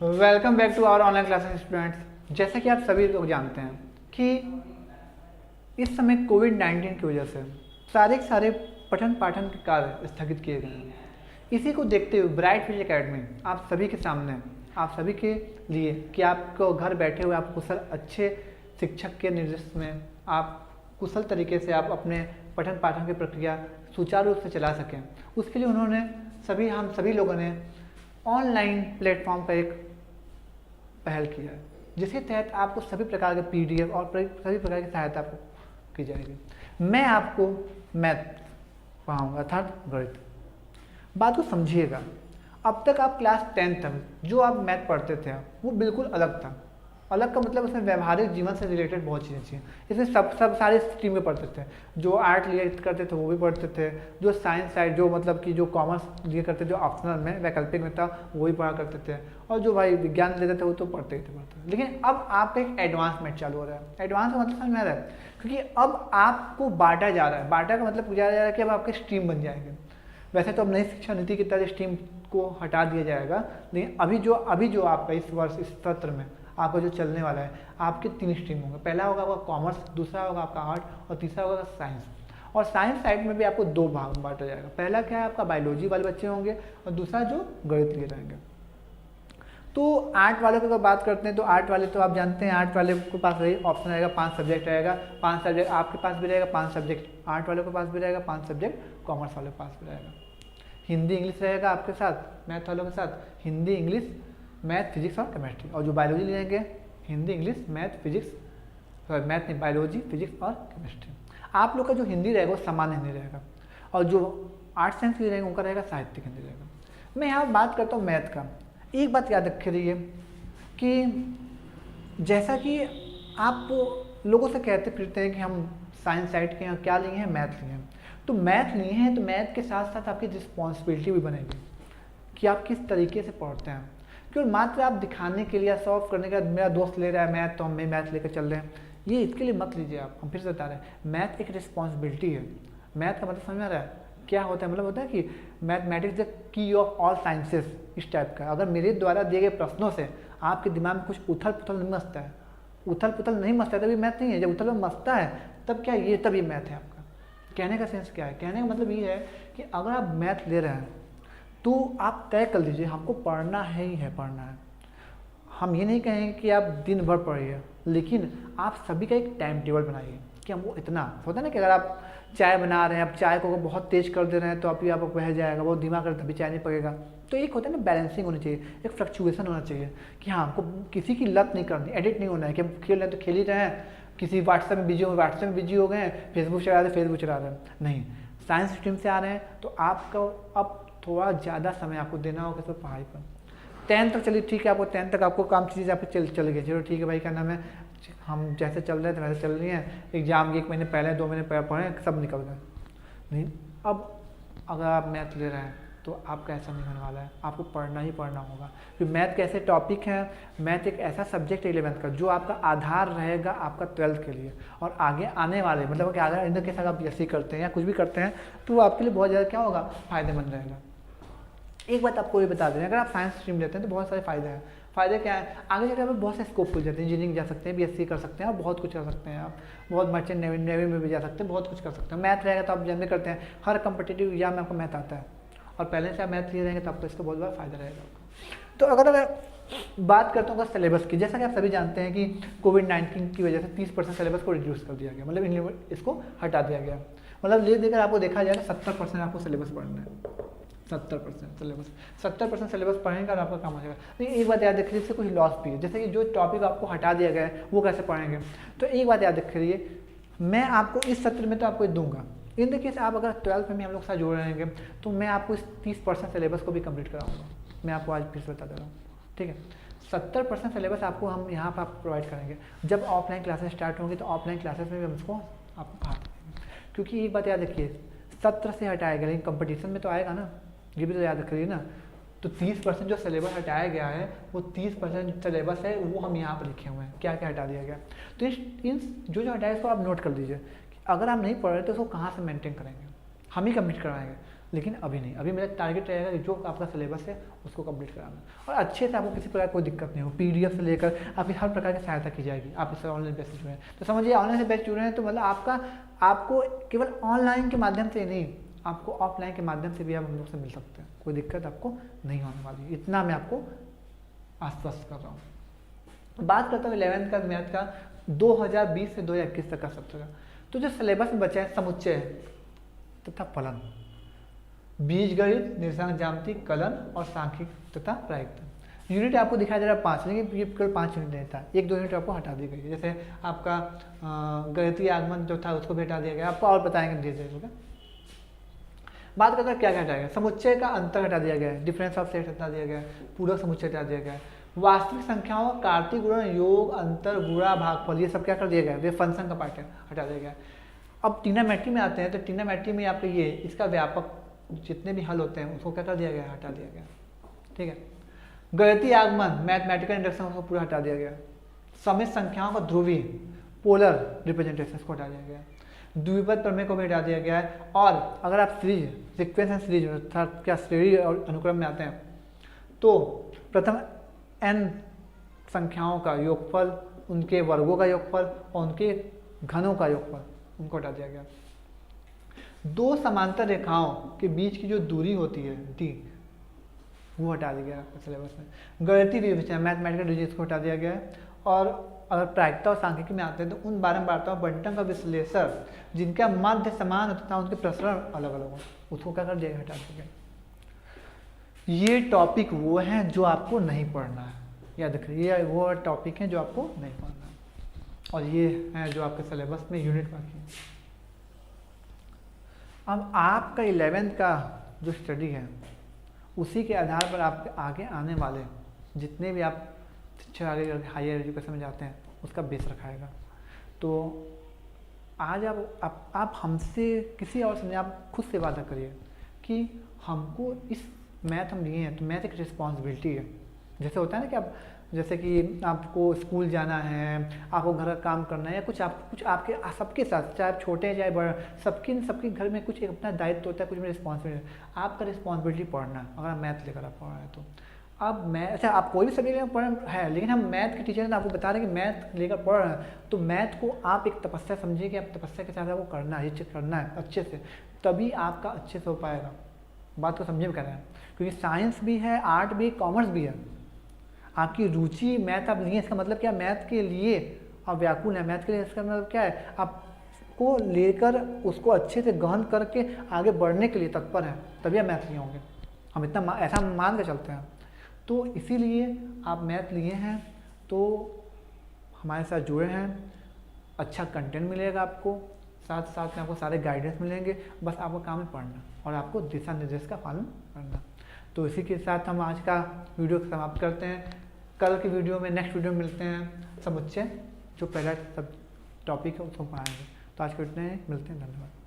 Welcome back to our online classes students. जैसा कि आप सभी लोग जानते हैं कि इस समय कोविड-19 की वजह से सारे पठन पाठन के कार्य स्थगित किए गए हैं। इसी को देखते हुए ब्राइट फ्यूचर एकेडमी आप सभी के सामने, आप सभी के लिए कि आपको घर बैठे हुए आप कुशल अच्छे शिक्षक के निर्देश में आप कुशल तरीके से आप अपने पठन पाठन की प्रक्रिया सुचारू रूप से चला सकें, उसके लिए उन्होंने हम सभी लोगों ने ऑनलाइन प्लेटफॉर्म पर एक पहल किया है, जिसके तहत आपको सभी प्रकार के पीडीएफ और सभी प्रकार की सहायता आपको की जाएगी। मैं आपको मैथ पढ़ाऊँगा अर्थात गणित। बात को समझिएगा, अब तक आप क्लास 10 तक जो आप मैथ पढ़ते थे वो बिल्कुल अलग था। अलग का मतलब उसमें व्यवहारिक जीवन से रिलेटेड बहुत चीज़ें थी। इसमें सब सारे स्ट्रीम में पढ़ते थे। जो आर्ट लिए करते थे वो भी पढ़ते थे, जो साइंस साइड जो मतलब कि जो कॉमर्स लिए करते जो ऑप्शनल में वैकल्पिक में था वो भी पढ़ा करते थे, और जो भाई विज्ञान लेते थे वो तो पढ़ते ही थे। लेकिन अब आपका एक एडवांस मैथ चालू हो रहा है। एडवांस का मतलब समझ में आ रहा है, क्योंकि अब आपको बांटा जा रहा है। बांटा का मतलब पूछा जा रहा है कि अब आपके स्ट्रीम बन जाएंगे। वैसे तो अब नई शिक्षा नीति की तहत स्ट्रीम को हटा दिया जाएगा, लेकिन अभी जो आपका इस वर्ष इस सत्र में आपका जो चलने वाला है, आपके 3 स्ट्रीम होंगे। पहला होगा आपका कॉमर्स, दूसरा होगा आपका आर्ट और तीसरा होगा साइंस। और साइंस साइड में भी आपको 2 भाग में बांटा जाएगा। पहला क्या है, आपका बायोलॉजी वाले बच्चे होंगे और दूसरा जो गणित लिए रहेंगे। तो आर्ट वालों की अगर बात करते हैं तो आर्ट वाले तो आप जानते हैं, आर्ट वाले के पास रही ऑप्शन रहेगा 5 सब्जेक्ट रहेगा। 5 सब्जेक्ट आपके पास भी रहेगा, 5 सब्जेक्ट आर्ट वालों के पास भी रहेगा, 5 सब्जेक्ट कॉमर्स वालों के पास भी रहेगा। हिंदी इंग्लिश रहेगा आपके साथ मैथ वालों के साथ, हिंदी इंग्लिश मैथ फिजिक्स और केमिस्ट्री। और जो बायोलॉजी लेंगे Hindi English math physics, sorry math नहीं, बायोलॉजी फिजिक्स और केमिस्ट्री। आप लोग का जो हिंदी रहेगा वो सामान्य हिंदी रहेगा, और जो आर्ट साइंस के रहेगा उनका रहेगा साहित्यिक हिंदी रहेगा। मैं यहाँ बात करता हूँ मैथ का। एक बात याद रखे रहिए कि जैसा कि आप लोगों से कहते फिरते हैं कि हम साइंस साइड के यहाँ क्या लिए हैं, मैथ लिए हैं। तो मैथ लिए हैं तो मैथ के साथ साथ आपकी रिस्पॉन्सिबिलिटी भी बनेगी कि आप किस तरीके से पढ़ते हैं। क्योंकि मात्र आप दिखाने के लिए सॉल्व करने के बाद मेरा दोस्त ले रहा है मैथ तो हम भी मैथ लेकर चल रहे हैं, ये इसके लिए मत लीजिए आप। हम फिर से बता रहे हैं, मैथ एक रिस्पॉन्सिबिलिटी है। मैथ का मतलब समझ में आ रहा है क्या होता है? मतलब होता है कि mathematics the key of all sciences, इस टाइप का। अगर मेरे द्वारा दिए गए प्रश्नों से आपके दिमाग में कुछ उथल पुथल नहीं मचता है, उथल पुथल नहीं मचता है तभी मैथ नहीं है। जब उथल मचता है तब क्या ये तभी मैथ है आपका। कहने का सेंस क्या है? कहने का मतलब ये है कि अगर आप मैथ ले रहे हैं तो आप तय कर लीजिए हमको पढ़ना है ही है, पढ़ना है। हम ये नहीं कहेंगे कि आप दिन भर पढ़िए, लेकिन आप सभी का एक टाइम टेबल बनाइए कि हम वो इतना होता है ना कि अगर आप चाय बना रहे हैं, आप चाय को बहुत तेज़ कर दे रहे हैं तो आप बह जाएगा, बहुत धीमा कर तभी चाय नहीं पकेगा। तो एक होता है ना, बैलेंसिंग होनी चाहिए, एक फ्लक्चुएसन होना चाहिए कि हाँ हमको किसी की लत नहीं करनी, एडिट नहीं होना है कि हम खेल रहे हैं तो खेल ही रहे हैं, किसी व्हाट्सएप में बिजी हो गए हैं, फेसबुक चला रहे हैं, नहीं। साइंस स्ट्रीम से आ रहे हैं तो आपको अब थोड़ा ज़्यादा समय आपको देना होगा सिर्फ पढ़ाई पर। 10 तक चलिए ठीक है, आपको 10 तक आपको काम चीज़ें आपको चल गई, चलो ठीक है भाई, क्या नाम है, हम जैसे चल रहे थे वैसे चल रही हैं। एग्जाम के 1 महीने पहले 2 महीने पढ़े सब निकल गए। नहीं, अब अगर आप मैथ ले रहे हैं तो आपका ऐसा नहीं होने वाला है, आपको पढ़ना ही पढ़ना होगा। क्योंकि मैथ के ऐसे टॉपिक हैं, मैथ एक ऐसा सब्जेक्ट है 11th का जो आपका आधार रहेगा आपका 12th के लिए, और आगे आने वाले मतलब कि आगे इन केस अगर आप BSc करते हैं या कुछ भी करते हैं तो वो आपके लिए बहुत ज़्यादा क्या होगा, फ़ायदेमंद रहेगा। एक बात आपको ये बता दें, अगर आप साइंस स्ट्रीम लेते हैं तो बहुत सारे फ़ायदे हैं। फ़ायदे क्या है? आगे जाकर आप बहुत से स्कोप खुल जाते हैं, इंजीनियरिंग जा सकते हैं, BSc कर सकते हैं, और बहुत कुछ कर सकते हैं। आप बहुत मर्चेंट नेवी में भी जा सकते हैं, बहुत कुछ कर सकते हैं। मैथ रहेगा तो आप जानते करते हैं हर कम्पिटिटिव एग्जाम में आपको मैथ आता है, और पहले से आप मैथ लिए रहेंगे तो आपको इसका बहुत बड़ा फ़ायदा रहेगा। तो अगर मैं बात करता हूँ सिलेबस की, जैसा कि आप सभी जानते हैं कि कोविड-19 की वजह से 30% सिलेबस को रिड्यूस कर दिया गया, मतलब इसको हटा दिया गया। मतलब ले देकर आपको देखा जाएगा 70% आपको सिलेबस पढ़ना है। 70% सिलेबस पढ़ेंगे और आपका काम हो जाएगा। लेकिन एक बात याद रखिए, इससे कुछ लॉस भी है, जैसे कि जो टॉपिक आपको हटा दिया गया है वो कैसे पढ़ेंगे। तो एक बात याद रखिए, मैं आपको इस सत्र में तो आपको दूंगा, इन द केस आप अगर 12th में भी हम लोग साथ जोड़ रहेंगे तो मैं आपको इस 30% सिलेबस को भी कंप्लीट कराऊंगा। मैं आपको आज फिर से बता दे रहा हूँ, ठीक है। 70% सिलेबस आपको हम यहाँ पर प्रोवाइड करेंगे। जब ऑफलाइन क्लासेस स्टार्ट होंगी तो ऑफलाइन क्लासेस में भी हम इसको आपको पढ़ा देंगे। क्योंकि एक बात याद रखिए, सत्र से हटाएगा लेकिन कंपटीशन में तो आएगा ना, ये भी तो याद रखिए ना। तो 30% जो सिलेबस हटाया गया है वो 30% सिलेबस है वो हम यहाँ पर लिखे हुए हैं, क्या क्या हटा दिया गया। तो इन जो हटाया इसको आप नोट कर लीजिए कि अगर आप नहीं पढ़ रहे तो उसको कहाँ से मेंटेन करेंगे, हम ही कंप्लीट करवाएंगे। लेकिन अभी नहीं, अभी मेरा टारगेट रहेगा कि जो आपका सिलेबस है उसको कंप्लीट कराना, और अच्छे से आपको किसी प्रकार कोई दिक्कत नहीं हो। पीडीएफ से लेकर आपकी हर प्रकार की सहायता की जाएगी। आप इससे ऑनलाइन बेसिस जुड़े हैं तो समझिए, ऑनलाइन से बैच जुड़े हैं तो मतलब आपको केवल ऑनलाइन के माध्यम से नहीं, आपको ऑफलाइन के माध्यम से भी आप हम लोग से मिल सकते हैं। कोई दिक्कत आपको नहीं होने वाली, इतना मैं आपको आश्वस्त कर रहा हूँ। बात करता हूँ 11th का मैथ का 2020 से 2021 तक का सत्र का। तो जो सिलेबस में बचा है समुच्चय तथा फलन, बीजगणित, निर्देशांक ज्यामिति, कलन और सांख्यिक तथा प्रायिकता। यूनिट आपको दिखाई दे रहा है 5, लेकिन ये केवल 5 यूनिट नहीं था, 1-2 यूनिट आपको हटा दी गई है। जैसे आपका गणितीय आगमन जो था उसको भी हटा दिया गया, आपको और बताएंगे धीरे धीरे। बात करते हैं क्या क्या हटाया गया। समुच्चय का अंतर हटा दिया गया है, डिफरेंस ऑफ सेट हटा दिया गया है, पूरक समुच्चय हटा दिया गया है, वास्तविक संख्याओं का कार्तीय गुणन, योग, अंतर, गुणा, भागफल, ये सब क्या कर दिया गया है, वे फंक्शन का पार्ट है, हटा दिया गया है। अब ट्रिग्नोमेट्री में आते हैं तो ट्रिग्नोमेट्री में आपको ये इसका व्यापक जितने भी हल होते हैं उसको क्या कर दिया गया, हटा दिया गया। ठीक है। गणितीय आगमन, मैथमेटिकल इंडक्शन, उसको पूरा हटा दिया गया। समित संख्याओं का ध्रुवीय, पोलर रिप्रेजेंटेशन को हटा दिया गया। द्विपद प्रमेय को भी हटा दिया गया है। और अगर आप सीरीज, सीक्वेंस एंड सीरीज अर्थात क्या श्रेणी और अनुक्रम में आते हैं तो प्रथम n संख्याओं का योगफल, उनके वर्गों का योगफल और उनके घनों का योगफल, उनको हटा दिया गया। दो समांतर रेखाओं के बीच की जो दूरी होती है d, वो हटा दिया गया सिलेबस में। गणितीय विवेचन, मैथमेटिकल डिजिट्स को हटा दिया गया है। और अगर प्रायिकता और सांख्यिकी में आते हैं तो उन बारंबारताओं, बंटन का विश्लेषण जिनका मध्य समान होता है उनके प्रसरण अलग अलग हो, उसको क्या कर दिया, हटा दिया गया। ये टॉपिक वो हैं जो आपको नहीं पढ़ना है, याद रखिए, ये वो टॉपिक हैं जो आपको नहीं पढ़ना है, और ये हैं जो आपके सिलेबस में यूनिट बाकी है। अब आपका 11th का जो स्टडी है उसी के आधार पर आपके आगे आने वाले जितने भी आप शिक्षा आगे हायर एजुकेशन में जाते हैं उसका बेस रखाएगा। तो आज आप हमसे किसी और से नहीं, आप खुद से वादा करिए कि हमको इस मैथ हम लिए हैं तो मैथ एक रिस्पॉन्सिबिलिटी है। जैसे होता है ना कि आप, जैसे कि आपको स्कूल जाना है, आपको घर का काम करना है, या कुछ आपके सबके साथ, चाहे आप छोटे हैं चाहे बड़े, सबके घर में कुछ एक अपना दायित्व होता है, कुछ में रिस्पॉन्सिबिलिटी। आपका रिस्पॉन्सिबिलिटी पढ़ना, अगर आप मैथ लेकर आप पढ़ रहे हैं तो अब अच्छा आप कोई भी सब्जेक्ट लेकर पढ़ रहे हैं, लेकिन हम मैथ के टीचर ने आपको बता रहे हैं कि मैथ लेकर पढ़ रहे हैं तो मैथ को आप एक तपस्या समझिए कि आप तपस्या के साथ आपको करना है, ये चीज़ करना है अच्छे से, तभी आपका अच्छे से हो पाएगा। बात को समझे में कर रहे हैं, क्योंकि साइंस भी है, आर्ट भी, कॉमर्स भी है। आपकी रुचि मैथ आप लिए, इसका मतलब क्या, मैथ के लिए आप व्याकुल है, मैथ के लिए इसका मतलब क्या है, आपको लेकर उसको अच्छे से गहन करके आगे बढ़ने के लिए तत्पर है, तभी आप मैथ लिए होंगे। हम इतना ऐसा मान के चलते हैं। तो इसीलिए आप मैथ लिए हैं तो हमारे साथ जुड़े हैं, अच्छा कंटेंट मिलेगा आपको, साथ साथ में आपको सारे गाइडेंस मिलेंगे, बस आपका काम है पढ़ना और आपको दिशा निर्देश का पालन करना। तो इसी के साथ हम आज का वीडियो समाप्त करते हैं। कल की वीडियो में, नेक्स्ट वीडियो में मिलते हैं समुच्चय, जो पहला सब टॉपिक है उसको पढ़ाएंगे। तो आज के इतने, मिलते हैं, धन्यवाद।